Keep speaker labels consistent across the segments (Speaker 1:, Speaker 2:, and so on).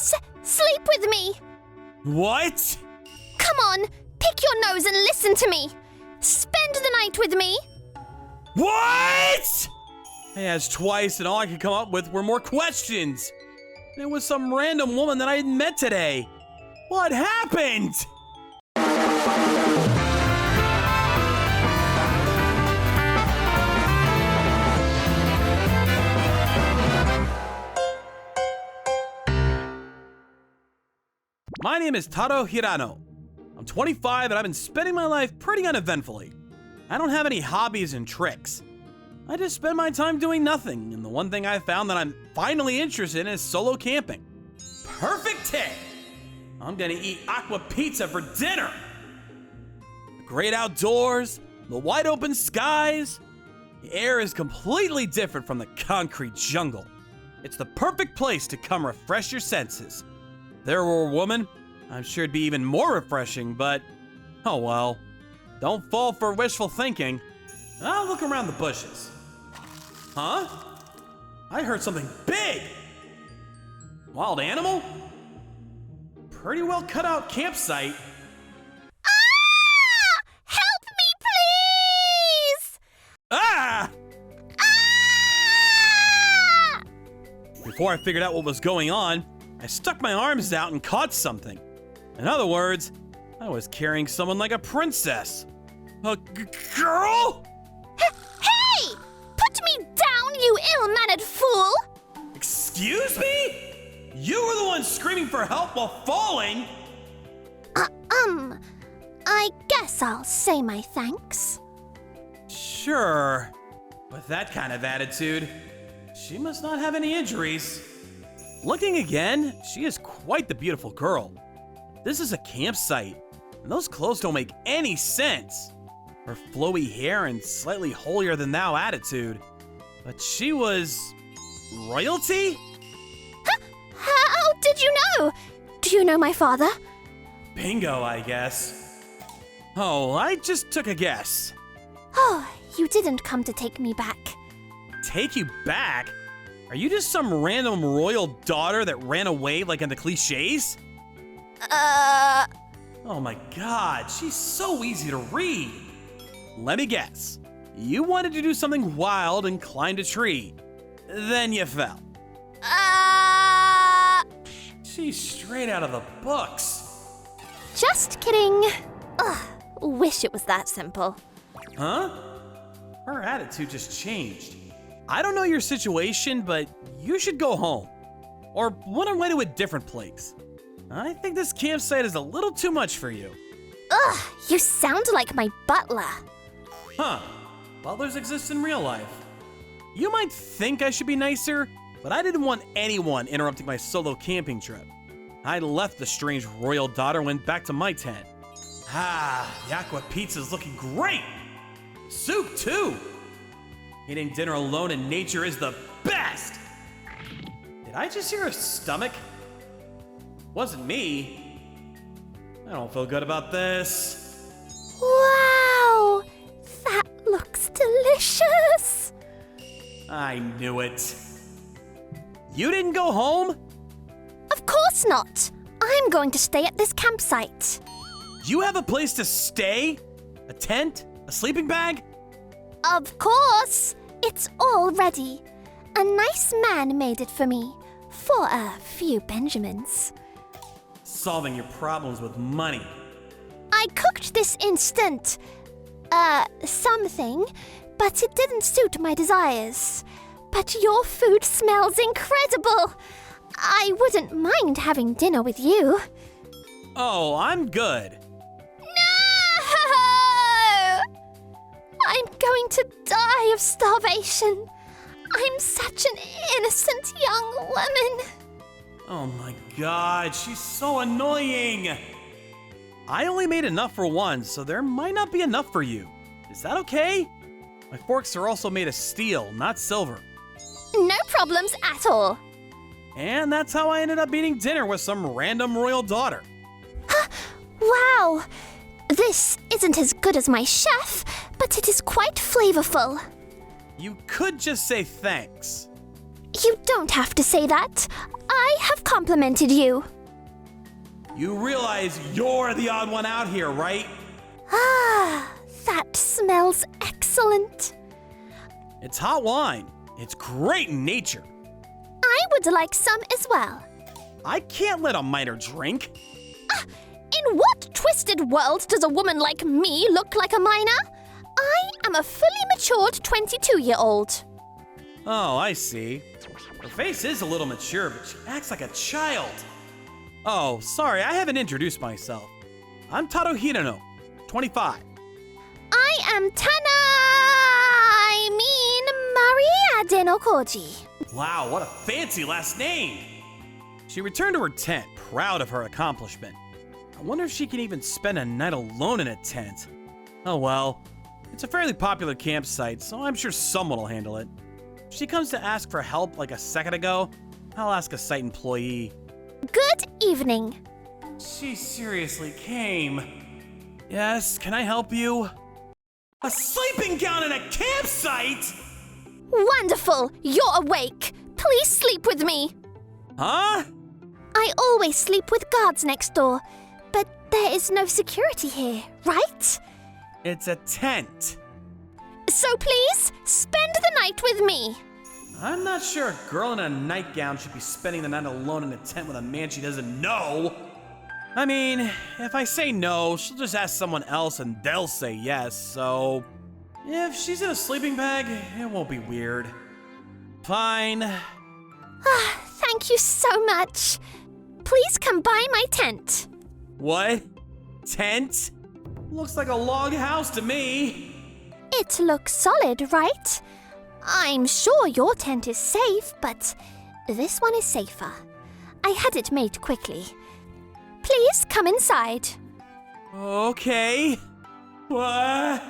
Speaker 1: Sleep with me!
Speaker 2: What?
Speaker 1: Come on, pick your nose and listen to me! Spend the night with me!
Speaker 2: What? I asked twice and all I could come up with were more questions. And it was some random woman that I had met today. What happened? My name is Taro Hirano. I'm 25 and I've been spending my life pretty uneventfully. I don't have any hobbies and tricks. I just spend my time doing nothing, and the one thing I found that I'm finally interested in is solo camping. Perfect tip! I'm gonna eat aqua pizza for dinner! The great outdoors, the wide open skies, the air is completely different from the concrete jungle. It's the perfect place to come refresh your senses. If there were a woman, I'm sure it'd be even more refreshing, but oh well. Don't fall for wishful thinking. I'll look around the bushes. Huh? I heard something big! Wild animal? Pretty well cut out campsite.
Speaker 1: Ah! Help me, please!
Speaker 2: Ah!
Speaker 1: Ah!
Speaker 2: Before I figured out what was going on, I stuck my arms out and caught something. In other words, I was carrying someone like a princess. A girl?
Speaker 1: Hey! Put me down, you ill-mannered fool!
Speaker 2: Excuse me? You were the one screaming for help while falling.
Speaker 1: I guess I'll say my thanks.
Speaker 2: Sure. With that kind of attitude, she must not have any injuries. Looking again, she is quite the beautiful girl. This is a campsite, and those clothes don't make any sense. Her flowy hair and slightly holier-than-thou attitude. But she was... royalty?
Speaker 1: How did you know? Do you know my father?
Speaker 2: Bingo, I guess. Oh, I just took a guess.
Speaker 1: Oh, you didn't come to take me back.
Speaker 2: Take you back? Are you just some random royal daughter that ran away like in the cliches? Oh my god, she's so easy to read. Let me guess. You wanted to do something wild and climbed a tree. Then you fell. She's straight out of the books.
Speaker 1: Just kidding. Ugh, wish it was that simple.
Speaker 2: Huh? Her attitude just changed. I don't know your situation, but you should go home. Or run away to a different place. I think this campsite is a little too much for you.
Speaker 1: Ugh, you sound like my butler.
Speaker 2: Huh. Butlers exist in real life. You might think I should be nicer, but I didn't want anyone interrupting my solo camping trip. I left the strange royal daughter and went back to my tent. Ah, the aqua pizza's looking great! Soup, too! Eating dinner alone in nature is the best! Did I just hear a stomach? Wasn't me. I don't feel good about this.
Speaker 1: Wow! That looks delicious!
Speaker 2: I knew it. You didn't go home?
Speaker 1: Of course not! I'm going to stay at this campsite.
Speaker 2: You have a place to stay? A tent? A sleeping bag?
Speaker 1: Of course! It's all ready. A nice man made it for me. For a few Benjamins.
Speaker 2: Solving your problems with money.
Speaker 1: I cooked this instant. Something, but it didn't suit my desires. But your food smells incredible. I wouldn't mind having dinner with you.
Speaker 2: Oh, I'm good.
Speaker 1: No! I'm going to die of starvation. I'm such an innocent young woman.
Speaker 2: Oh my god, she's so annoying. I only made enough for one, so there might not be enough for you. Is that okay? My forks are also made of steel, not silver.
Speaker 1: No problems at all.
Speaker 2: And that's how I ended up eating dinner with some random royal daughter.
Speaker 1: Wow! This isn't as good as my chef, but it is quite flavorful.
Speaker 2: You could just say thanks.
Speaker 1: You don't have to say that. I have complimented you.
Speaker 2: You realize you're the odd one out here, right?
Speaker 1: Ah, that smells excellent.
Speaker 2: It's hot wine. It's great in nature.
Speaker 1: I would like some as well.
Speaker 2: I can't let a minor drink.
Speaker 1: In what twisted world does a woman like me look like a minor? I am a fully matured 22-year-old.
Speaker 2: Oh, I see. Her face is a little mature, but she acts like a child. Oh, sorry, I haven't introduced myself. I'm Taro Hirano, 25.
Speaker 1: I am Maria Denokoji.
Speaker 2: Wow, what a fancy last name! She returned to her tent, proud of her accomplishment. I wonder if she can even spend a night alone in a tent. Oh well, it's a fairly popular campsite, so I'm sure someone will handle it. If she comes to ask for help like a second ago, I'll ask a site employee.
Speaker 1: Good evening.
Speaker 2: She seriously came. Yes, can I help you? A sleeping gown in a campsite?
Speaker 1: Wonderful, you're awake. Please sleep with me.
Speaker 2: Huh?
Speaker 1: I always sleep with guards next door, but there is no security here, right?
Speaker 2: It's a tent.
Speaker 1: So please, spend the night with me.
Speaker 2: I'm not sure a girl in a nightgown should be spending the night alone in a tent with a man she doesn't know. I mean, if I say no, she'll just ask someone else and they'll say yes, so... if she's in a sleeping bag, it won't be weird. Fine.
Speaker 1: Thank you so much. Please come by my tent.
Speaker 2: What? Tent? Looks like a log house to me.
Speaker 1: It looks solid, right? I'm sure your tent is safe, but this one is safer. I had it made quickly. Please come inside.
Speaker 2: Okay. What?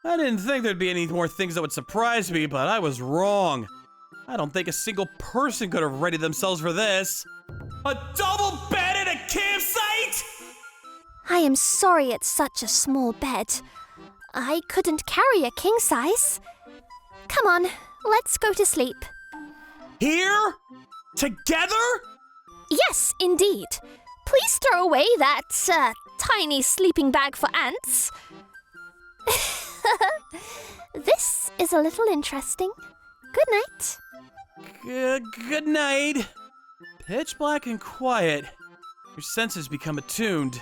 Speaker 2: I didn't think there'd be any more things that would surprise me, but I was wrong. I don't think a single person could have readied themselves for this. A double bed at a campsite?
Speaker 1: I am sorry it's such a small bed. I couldn't carry a king size. Come on, let's go to sleep.
Speaker 2: Here? Together?
Speaker 1: Yes, indeed. Please throw away that tiny sleeping bag for ants. This is a little interesting. Good night.
Speaker 2: Good night. Pitch black and quiet. Your senses become attuned.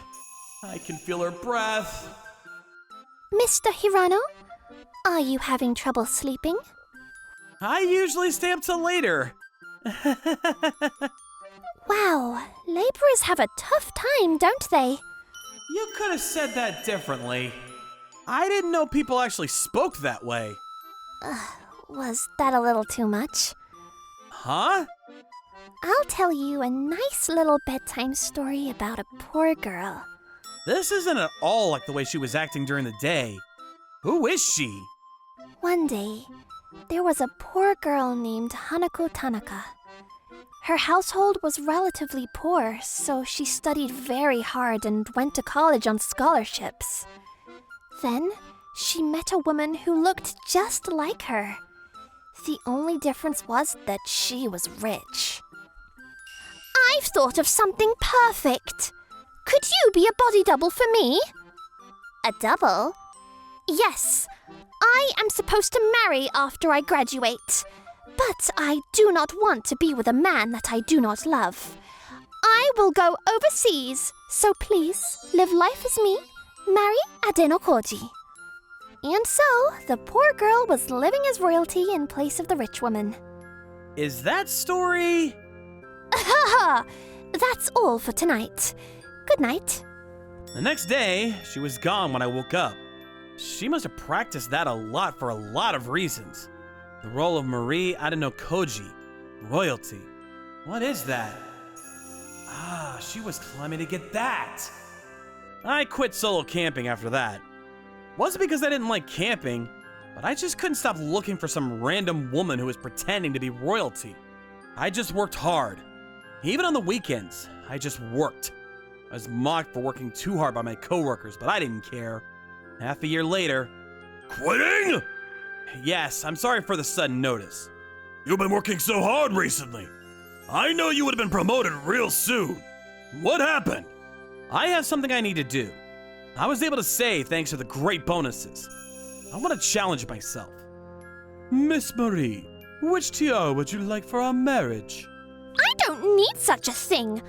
Speaker 2: I can feel her breath.
Speaker 1: Mr. Hirano, are you having trouble sleeping?
Speaker 2: I usually stay up till later.
Speaker 1: Wow, laborers have a tough time, don't they?
Speaker 2: You could have said that differently. I didn't know people actually spoke that way.
Speaker 1: Was that a little too much?
Speaker 2: Huh?
Speaker 1: I'll tell you a nice little bedtime story about a poor girl.
Speaker 2: This isn't at all like the way she was acting during the day. Who is she?
Speaker 1: One day, there was a poor girl named Hanako Tanaka. Her household was relatively poor, so she studied very hard and went to college on scholarships. Then, she met a woman who looked just like her. The only difference was that she was rich. I've thought of something perfect. Could you be a body double for me? A double? Yes. I am supposed to marry after I graduate. But I do not want to be with a man that I do not love. I will go overseas, so please live life as me, marry Adenokoji. And so, the poor girl was living as royalty in place of the rich woman.
Speaker 2: Is that story...
Speaker 1: Ha! That's all for tonight. Good night.
Speaker 2: The next day, she was gone when I woke up. She must have practiced that a lot for a lot of reasons. The role of Marie Adenokoji, royalty. What is that? Ah, she was climbing to get that. I quit solo camping after that. Wasn't because I didn't like camping, but I just couldn't stop looking for some random woman who was pretending to be royalty. I just worked hard. Even on the weekends, I just worked. I was mocked for working too hard by my coworkers, but I didn't care. Half a year later, quitting? Yes, I'm sorry for the sudden notice. You've been working so hard recently. I know you would have been promoted real soon. What happened? I have something I need to do. I was able to say thanks to the great bonuses. I want to challenge myself. Miss Marie, which tiara would you like for our marriage?
Speaker 1: I don't need such a thing.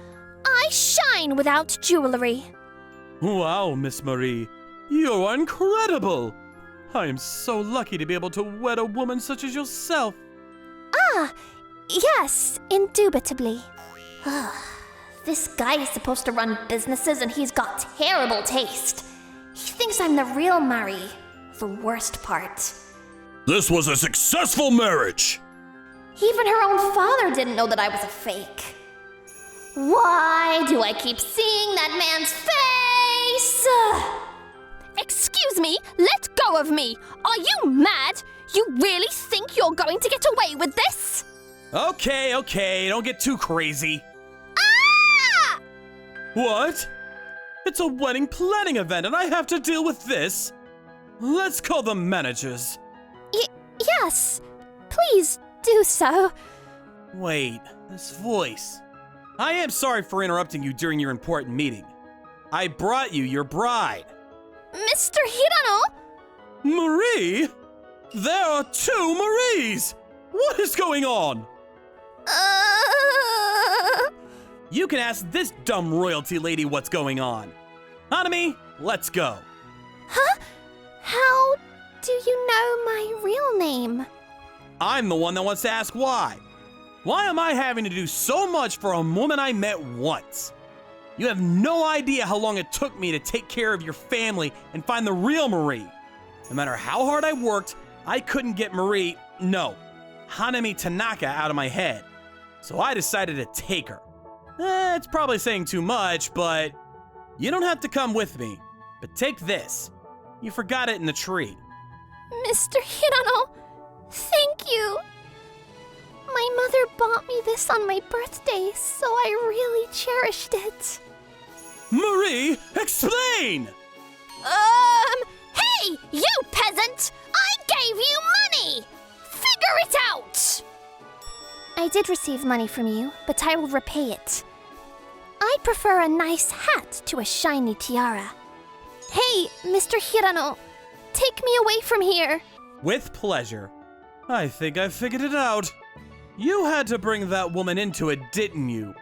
Speaker 1: I shine without jewelry.
Speaker 2: Wow, Miss Marie, you're incredible. I am so lucky to be able to wed a woman such as yourself.
Speaker 1: Ah, yes, indubitably. This guy is supposed to run businesses and he's got terrible taste. He thinks I'm the real Marie. The worst part.
Speaker 2: This was a successful marriage.
Speaker 1: Even her own father didn't know that I was a fake. Why do I keep seeing that man's face? Excuse me, let go of me. Are you mad? You really think you're going to get away with this?
Speaker 2: Okay, don't get too crazy.
Speaker 1: Ah!
Speaker 2: What? It's a wedding planning event and I have to deal with this? Let's call the managers.
Speaker 1: Yes, please do so.
Speaker 2: Wait, this voice. I am sorry for interrupting you during your important meeting. I brought you your bride.
Speaker 1: Mr. Hirano?
Speaker 2: Marie? There are two Maries! What is going on? You can ask this dumb royalty lady what's going on. Hanami, let's go.
Speaker 1: Huh? How do you know my real name?
Speaker 2: I'm the one that wants to ask why. Why am I having to do so much for a woman I met once? You have no idea how long it took me to take care of your family and find the real Marie. No matter how hard I worked, I couldn't get Hanami Tanaka out of my head. So I decided to take her. It's probably saying too much, but you don't have to come with me. But take this. You forgot it in the tree.
Speaker 1: Mr. Hirano, thank you. My mother bought me this on my birthday, so I really cherished it.
Speaker 2: Marie, explain!
Speaker 1: Hey, you peasant! I gave you money! Figure it out! I did receive money from you, but I will repay it. I prefer a nice hat to a shiny tiara. Hey, Mr. Hirano, take me away from here.
Speaker 2: With pleasure. I think I figured it out. You had to bring that woman into it, didn't you?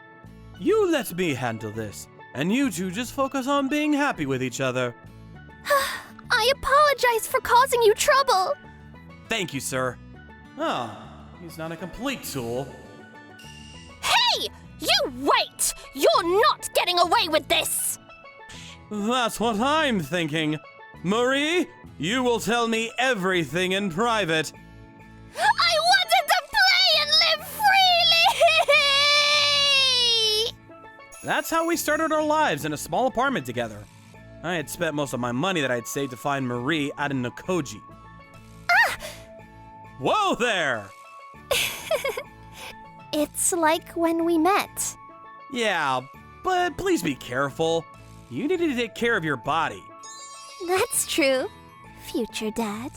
Speaker 2: You let me handle this, and you two just focus on being happy with each other.
Speaker 1: I apologize for causing you trouble.
Speaker 2: Thank you, sir. He's not a complete tool.
Speaker 1: Hey! You wait! You're not getting away with this!
Speaker 2: That's what I'm thinking. Marie, you will tell me everything in private.
Speaker 1: I wanted to play and live freely!
Speaker 2: That's how we started our lives in a small apartment together. I had spent most of my money that I'd saved to find Marie out in Nokoji. Whoa there!
Speaker 1: It's like when we met.
Speaker 2: Yeah, but please be careful. You need to take care of your body.
Speaker 1: That's true, future dad.